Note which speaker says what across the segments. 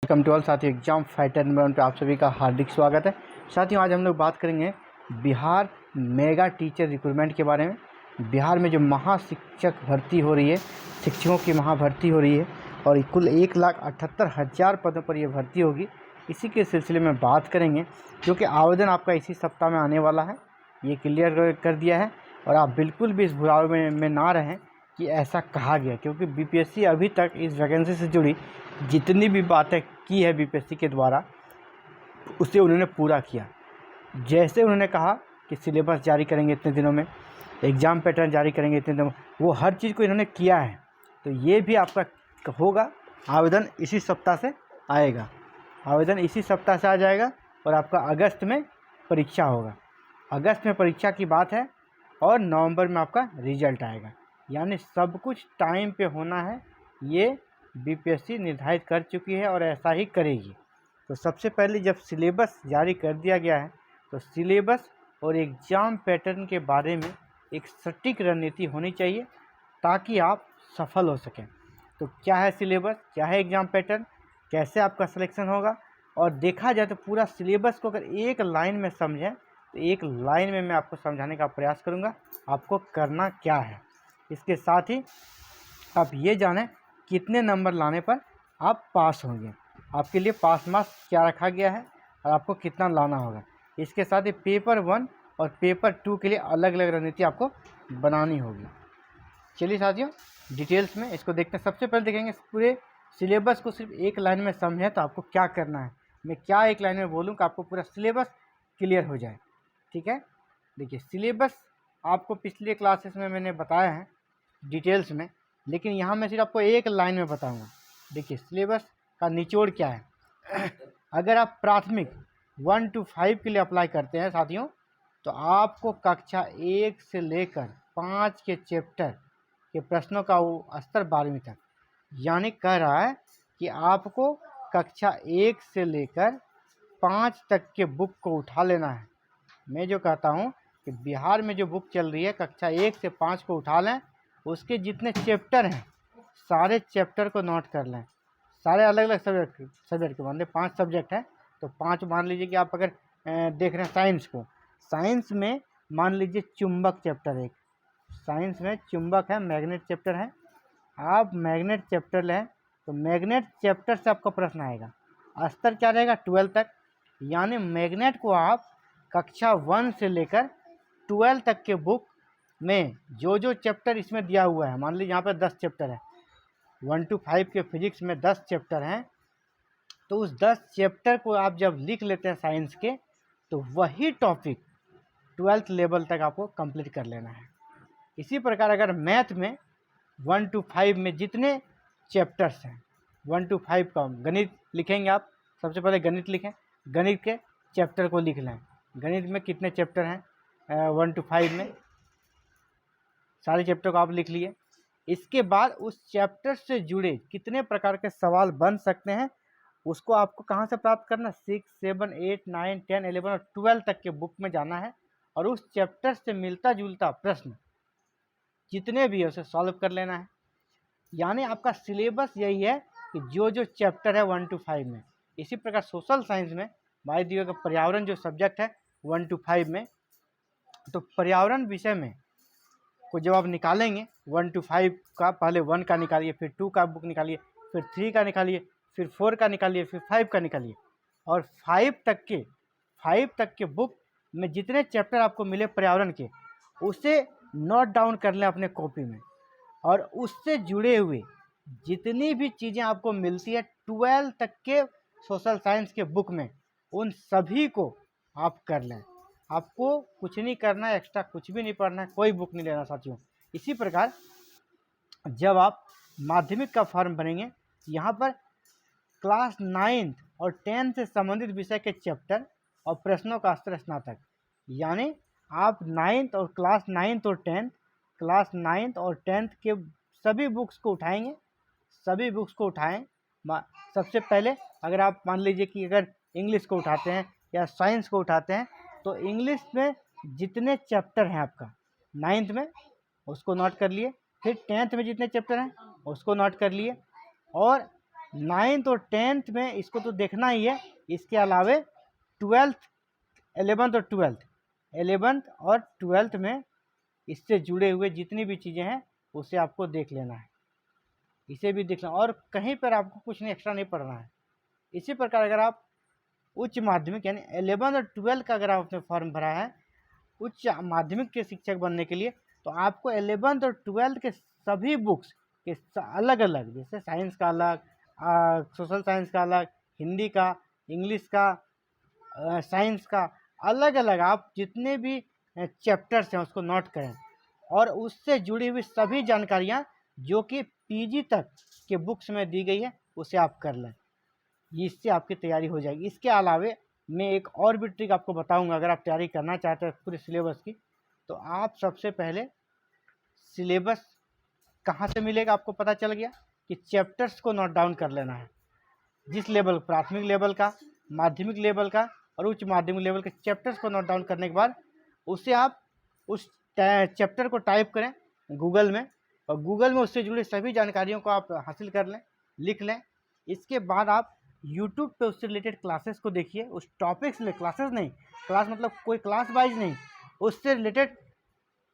Speaker 1: Welcome to all साथियों, exam fighter number 1 पे आप सभी का हार्दिक स्वागत है। साथियों, आज हम लोग बात करेंगे बिहार मेगा टीचर रिक्रूटमेंट के बारे में। बिहार में जो महाशिक्षक भर्ती हो रही है, शिक्षकों की महाभर्ती हो रही है और कुल 1,78,000 पदों पर यह भर्ती होगी। इसी के सिलसिले में बात करेंगे, क्योंकि आवेदन आपका इसी सप्ताह में आने वाला है, ये क्लियर कर दिया है। और आप बिल्कुल भी इस भुलाव में ना रहें कि ऐसा कहा गया, क्योंकि बीपीएससी अभी तक इस वैकेंसी से जुड़ी जितनी भी बातें की है बीपीएससी के द्वारा, उसे उन्होंने पूरा किया। जैसे उन्होंने कहा कि सिलेबस जारी करेंगे इतने दिनों में, एग्ज़ाम पैटर्न जारी करेंगे इतने दिनों में, वो हर चीज़ को इन्होंने किया है। तो ये भी आपका होगा, आवेदन इसी सप्ताह से आएगा, आवेदन इसी सप्ताह से आ जाएगा और आपका अगस्त में परीक्षा होगा। अगस्त में परीक्षा की बात है और नवंबर में आपका रिजल्ट आएगा, यानी सब कुछ टाइम पे होना है। ये बीपीएससी निर्धारित कर चुकी है और ऐसा ही करेगी। तो सबसे पहले जब सिलेबस जारी कर दिया गया है, तो सिलेबस और एग्ज़ाम पैटर्न के बारे में एक सटीक रणनीति होनी चाहिए ताकि आप सफल हो सकें। तो क्या है सिलेबस, क्या है एग्ज़ाम पैटर्न, कैसे आपका सिलेक्शन होगा, और देखा जाए तो पूरा सिलेबस को अगर एक लाइन में समझें तो एक लाइन में मैं आपको समझाने का प्रयास करूँगा आपको करना क्या है। इसके साथ ही आप ये जानें कितने नंबर लाने पर आप पास होंगे, आपके लिए पास मार्क्स क्या रखा गया है और आपको कितना लाना होगा। इसके साथ ही पेपर 1 और पेपर 2 के लिए अलग अलग रणनीति आपको बनानी होगी। चलिए साथियों, डिटेल्स में इसको देखते हैं। सबसे पहले देखेंगे पूरे सिलेबस को सिर्फ एक लाइन में समझें तो आपको क्या करना है। मैं क्या एक लाइन में बोलूँ कि आपको पूरा सिलेबस क्लियर हो जाए, ठीक है। देखिए, सिलेबस आपको पिछले क्लासेस में मैंने बताया है डिटेल्स में, लेकिन यहाँ मैं सिर्फ आपको एक लाइन में बताऊंगा। देखिए, सिलेबस का निचोड़ क्या है। अगर आप प्राथमिक 1 to 5 के लिए अप्लाई करते हैं साथियों, तो आपको कक्षा 1 से लेकर 5 के चैप्टर के प्रश्नों का वो स्तर 12वीं तक, यानी कह रहा है कि आपको कक्षा 1 से लेकर 5 तक के बुक को उठा लेना है। मैं जो कहता हूँ कि बिहार में जो बुक चल रही है कक्षा 1 से 5 को उठा लें, उसके जितने चैप्टर हैं सारे चैप्टर को नोट कर लें। सारे अलग अलग सब्जेक्ट के, मान लीजिए 5 सब्जेक्ट हैं तो 5, मान लीजिए कि आप अगर देख रहे हैं साइंस को, साइंस में मान लीजिए चुंबक चैप्टर एक, साइंस में चुंबक है, मैग्नेट चैप्टर है। आप मैग्नेट चैप्टर लें तो मैग्नेट चैप्टर से आपका प्रश्न आएगा। स्तर क्या रहेगा, 12 तक, यानी मैग्नेट को आप कक्षा 1 से लेकर 12 तक के बुक में जो जो चैप्टर इसमें दिया हुआ है, मान लीजिए यहाँ पर 10 चैप्टर है, 1 to 5 के फिजिक्स में 10 चैप्टर हैं, तो उस 10 चैप्टर को आप जब लिख लेते हैं साइंस के, तो वही टॉपिक 12th लेवल तक आपको कंप्लीट कर लेना है। इसी प्रकार अगर मैथ में 1 to 5 में जितने चैप्टर्स हैं, 1 to 5 का गणित लिखेंगे आप, सबसे पहले गणित लिखें, गणित के चैप्टर को लिख लें। गणित में कितने चैप्टर हैं 1 to 5 में, सारे चैप्टर को आप लिख लिए। इसके बाद उस चैप्टर से जुड़े कितने प्रकार के सवाल बन सकते हैं उसको आपको कहाँ से प्राप्त करना, 6, 7, 8, 9, 10, 11 और 12 तक के बुक में जाना है और उस चैप्टर से मिलता जुलता प्रश्न जितने भी है उसे सॉल्व कर लेना है। यानी आपका सिलेबस यही है कि जो जो चैप्टर है 1 to 5 में। इसी प्रकार सोशल साइंस में मान लीजिए पर्यावरण जो सब्जेक्ट है 1 to 5 में, तो पर्यावरण विषय में को जब आप निकालेंगे 1 to 5 का, पहले 1 का निकालिए, फिर 2 का बुक निकालिए, फिर 3 का निकालिए, फिर 4 का निकालिए, फिर 5 का निकालिए, और 5 तक के बुक में जितने चैप्टर आपको मिले पर्यावरण के, उसे नोट डाउन कर लें अपने कॉपी में, और उससे जुड़े हुए जितनी भी चीज़ें आपको मिलती है 12 तक के सोशल साइंस के बुक में, उन सभी को आप कर लें। आपको कुछ नहीं करना है, एक्स्ट्रा कुछ भी नहीं पढ़ना है, कोई बुक नहीं लेना साथियों। इसी प्रकार जब आप माध्यमिक का फॉर्म भरेंगे, यहाँ पर क्लास 9 और 10 से संबंधित विषय के चैप्टर और प्रश्नों का स्तर स्नातक, यानी आप 9th और क्लास 9th और 10th, क्लास 9th और 10th के सभी बुक्स को उठाएंगे, सभी बुक्स को उठाएं। सबसे पहले अगर आप मान लीजिए कि अगर इंग्लिश को उठाते हैं या साइंस को उठाते हैं, तो इंग्लिश में जितने चैप्टर हैं आपका 9th में उसको नोट कर लिए, फिर 10th में जितने चैप्टर हैं उसको नोट कर लिए, और 9th और 10th में इसको तो देखना ही है। इसके अलावे 12th 11th और 12th में इससे जुड़े हुए जितनी भी चीज़ें हैं उसे आपको देख लेना है, इसे भी देखना, और कहीं पर आपको कुछ नहीं एक्स्ट्रा नहीं पढ़ना है। इसी प्रकार अगर आप उच्च माध्यमिक यानी 11th और 12th का अगर आपने फॉर्म भरा है उच्च माध्यमिक के शिक्षक बनने के लिए, तो आपको 11th और 12th के सभी बुक्स के अलग अलग, जैसे साइंस का अलग, सोशल साइंस का अलग, हिंदी का, इंग्लिश का, साइंस का अलग अलग, आप जितने भी चैप्टर्स हैं उसको नोट करें और उससे जुड़ी हुई सभी जानकारियाँ जो कि पीजी तक के बुक्स में दी गई है उसे आप कर लें, इससे आपकी तैयारी हो जाएगी। इसके अलावे मैं एक और भी ट्रिक आपको बताऊंगा, अगर आप तैयारी करना चाहते हैं पूरे सिलेबस की, तो आप सबसे पहले सिलेबस कहाँ से मिलेगा आपको पता चल गया कि चैप्टर्स को नोट डाउन कर लेना है। जिस लेवल, प्राथमिक लेवल का, माध्यमिक लेवल का और उच्च माध्यमिक लेवल के चैप्टर्स को नोट डाउन करने के बाद उसे आप उस चैप्टर को टाइप करें गूगल में, और गूगल में उससे जुड़ी सभी जानकारियों को आप हासिल कर लें, लिख लें। इसके बाद आप यूट्यूब पे उससे रिलेटेड क्लासेस को देखिए, उस टॉपिक से, क्लासेस नहीं, क्लास मतलब कोई क्लास वाइज नहीं, उससे रिलेटेड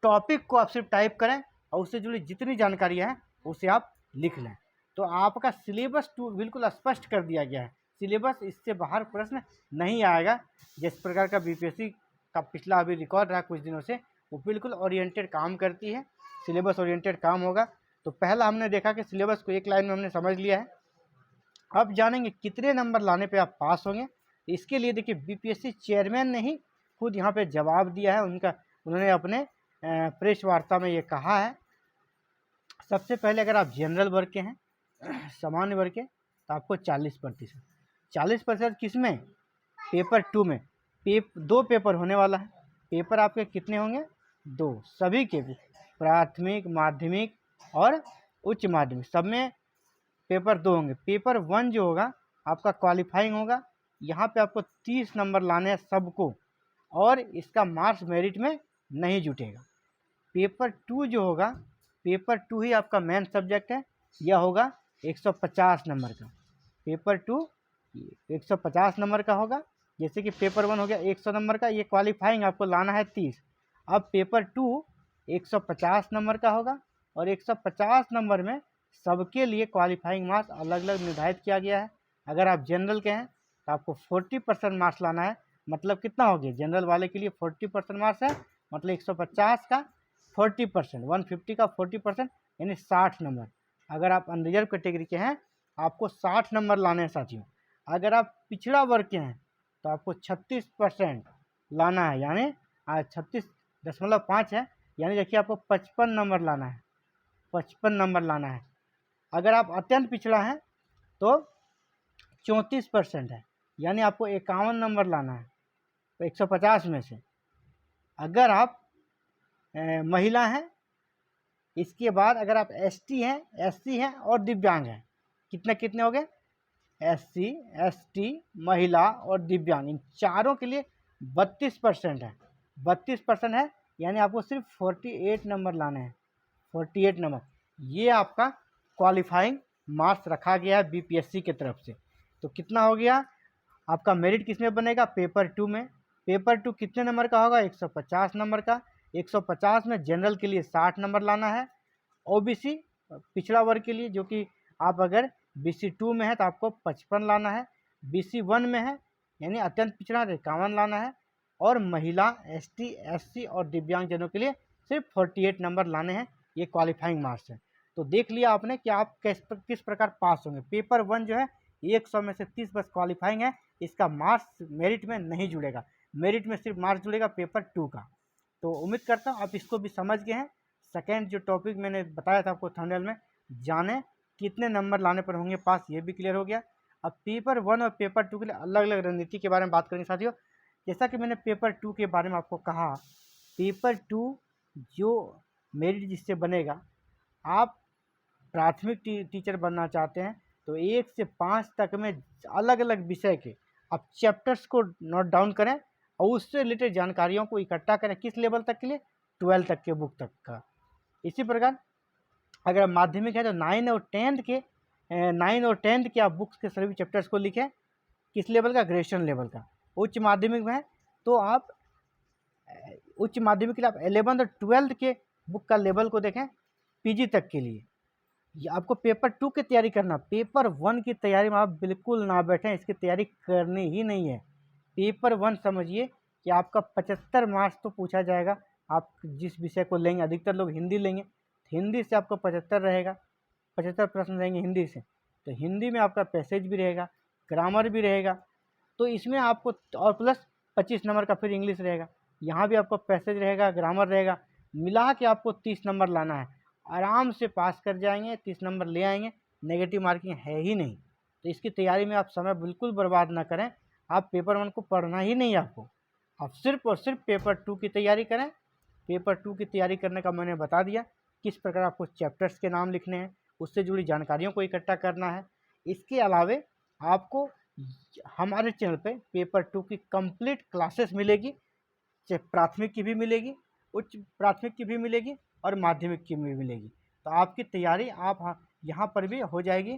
Speaker 1: टॉपिक को आप सिर्फ टाइप करें और उससे जुड़ी जितनी जानकारियाँ हैं उसे आप लिख लें। तो आपका सिलेबस 2 बिल्कुल स्पष्ट कर दिया गया है। सिलेबस इससे बाहर प्रश्न नहीं आएगा। जिस प्रकार का बीपीएससी का पिछला अभी रिकॉर्ड रहा कुछ दिनों से, वो बिल्कुल ओरिएंटेड काम करती है, सिलेबस ओरिएंटेड काम होगा। तो पहला हमने देखा कि सिलेबस को एक लाइन में हमने समझ लिया है। अब जानेंगे कितने नंबर लाने पे आप पास होंगे। इसके लिए देखिए बीपीएससी चेयरमैन ने ही खुद यहाँ पे जवाब दिया है, उन्होंने अपने प्रेस वार्ता में ये कहा है। सबसे पहले अगर आप जनरल वर्ग के हैं, सामान्य वर्ग के, तो आपको 40% किस में, पेपर 2 में। 2 पेपर होने वाला है। पेपर आपके कितने होंगे, 2, सभी के, प्राथमिक, माध्यमिक और उच्च माध्यमिक, सब में पेपर 2 होंगे। पेपर 1 जो होगा आपका क्वालिफाइंग होगा, यहाँ पे आपको 30 नंबर लाने हैं सबको, और इसका मार्क्स मेरिट में नहीं जुटेगा। पेपर 2 जो होगा, पेपर 2 ही आपका मेन सब्जेक्ट है, यह होगा 150 नंबर का। पेपर 2 150 नंबर का होगा, जैसे कि पेपर 1 हो गया 100 नंबर का, ये क्वालिफाइंग आपको लाना है 30। अब पेपर 2 150 नंबर का होगा, और 150 नंबर में सबके लिए क्वालिफाइंग मार्क्स अलग अलग निर्धारित किया गया है। अगर आप जनरल के हैं तो आपको 40% मार्क्स लाना है, मतलब कितना हो गया, जनरल वाले के लिए 40% मार्क्स है, मतलब 150 का 40%, 150 का 40% यानी 60 नंबर। अगर आप अनरिजर्व कैटेगरी के हैं आपको 60 नंबर लाने हैं साथियों। अगर आप पिछड़ा वर्ग के हैं तो आपको 36% लाना है, यानी 36.5 है, यानी देखिए आपको 55 नंबर लाना है, 55 नंबर लाना है। अगर आप अत्यंत पिछड़ा हैं तो 34% है, यानी आपको 51 नंबर लाना है 150 में से। अगर आप महिला हैं, इसके बाद अगर आप एसटी हैं, एससी हैं और दिव्यांग हैं, कितने हो गए, एससी, एसटी, महिला और दिव्यांग, इन चारों के लिए 32% है, 32% है, यानी आपको सिर्फ 48 नंबर लाने हैं, 48 नंबर। ये आपका क्वालिफाइंग मार्क्स रखा गया है बीपीएससी की तरफ से। तो कितना हो गया आपका मेरिट, किस में बनेगा, पेपर 2 में। पेपर 2 कितने नंबर का होगा, 150 नंबर का। 150 में जनरल के लिए 60 नंबर लाना है, ओबीसी पिछड़ा वर्ग के लिए, जो कि आप अगर बीसी 2 में है तो आपको 55 लाना है, बीसी 1 में है यानी अत्यंत पिछड़ा 51 लाना है, और महिला, एसटी, एससी और दिव्यांगजनों के लिए सिर्फ 48 नंबर लाने हैं। ये क्वालिफाइंग मार्क्स है। तो देख लिया आपने कि आप किस प्रकार पास होंगे। पेपर 1 जो है 100 में से 30 बस क्वालिफाइंग है, इसका मार्क्स मेरिट में नहीं जुड़ेगा, मेरिट में सिर्फ मार्क्स जुड़ेगा पेपर 2 का। तो उम्मीद करता हूँ आप इसको भी समझ गए हैं। सेकेंड जो टॉपिक मैंने बताया था आपको थंबनेल में, जाने कितने नंबर लाने पर होंगे पास, ये भी क्लियर हो गया। अब पेपर 1 और पेपर 2 के लिए अलग अलग रणनीति के बारे में बात करेंगे साथियों। जैसा कि मैंने पेपर 2 के बारे में आपको कहा, पेपर 2 जो मेरिट जिससे बनेगा, आप प्राथमिक टीचर बनना चाहते हैं तो 1 से 5 तक में अलग अलग विषय के आप चैप्टर्स को नोट डाउन करें और उससे रिलेटेड जानकारियों को इकट्ठा करें। किस लेवल तक के लिए, 12 तक के बुक तक का। इसी प्रकार अगर माध्यमिक है तो 9 और 10th के 9 और 10th के आप बुक्स के सभी चैप्टर्स को लिखें। किस लेवल का? ग्रेजुएशन लेवल का। उच्च माध्यमिक में है तो आप उच्च माध्यमिक के लिए आप 11th और 12th के बुक का लेवल को देखें पीजी तक के लिए। ये आपको पेपर 2 की तैयारी करना, पेपर 1 की तैयारी में आप बिल्कुल ना बैठें, इसकी तैयारी करनी ही नहीं है। पेपर 1 समझिए कि आपका 75 मार्क्स तो पूछा जाएगा। आप जिस विषय को लेंगे, अधिकतर लोग हिंदी लेंगे, हिंदी से आपको 75 रहेगा, 75 प्रश्न रहेंगे हिंदी से। तो हिंदी में आपका पैसेज भी रहेगा, ग्रामर भी रहेगा, तो इसमें आपको और प्लस 25 नंबर का फिर इंग्लिश रहेगा। यहाँ भी आपको पैसेज रहेगा, ग्रामर रहेगा, मिला के आपको 30 नंबर लाना है। आराम से पास कर जाएंगे, 30 नंबर ले आएंगे, नेगेटिव मार्किंग है ही नहीं। तो इसकी तैयारी में आप समय बिल्कुल बर्बाद ना करें। आप पेपर 1 को पढ़ना ही नहीं आपको, आप सिर्फ और सिर्फ पेपर 2 की तैयारी करें। पेपर 2 की तैयारी करने का मैंने बता दिया, किस प्रकार आपको चैप्टर्स के नाम लिखने हैं, उससे जुड़ी जानकारियों को इकट्ठा करना है। इसके अलावे आपको हमारे चैनल पे पेपर 2 की कंप्लीट क्लासेस मिलेगी, प्राथमिक की भी मिलेगी, उच्च प्राथमिक की भी मिलेगी और माध्यमिक की भी मिलेगी। तो आपकी तैयारी आप यहाँ पर भी हो जाएगी।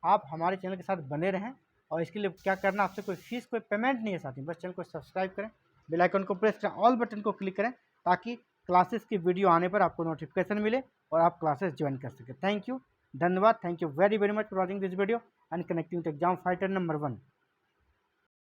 Speaker 1: आप हमारे चैनल के साथ बने रहें, और इसके लिए क्या करना, आपसे कोई फीस कोई पेमेंट नहीं है साथी, बस चैनल को सब्सक्राइब करें, बेल आइकन को प्रेस करें, ऑल बटन को क्लिक करें, ताकि क्लासेस की वीडियो आने पर आपको नोटिफिकेशन मिले और आप क्लासेस ज्वाइन कर सकें। थैंक यू, धन्यवाद, thank you very very much for watching this video and connecting to exam fighter number 1।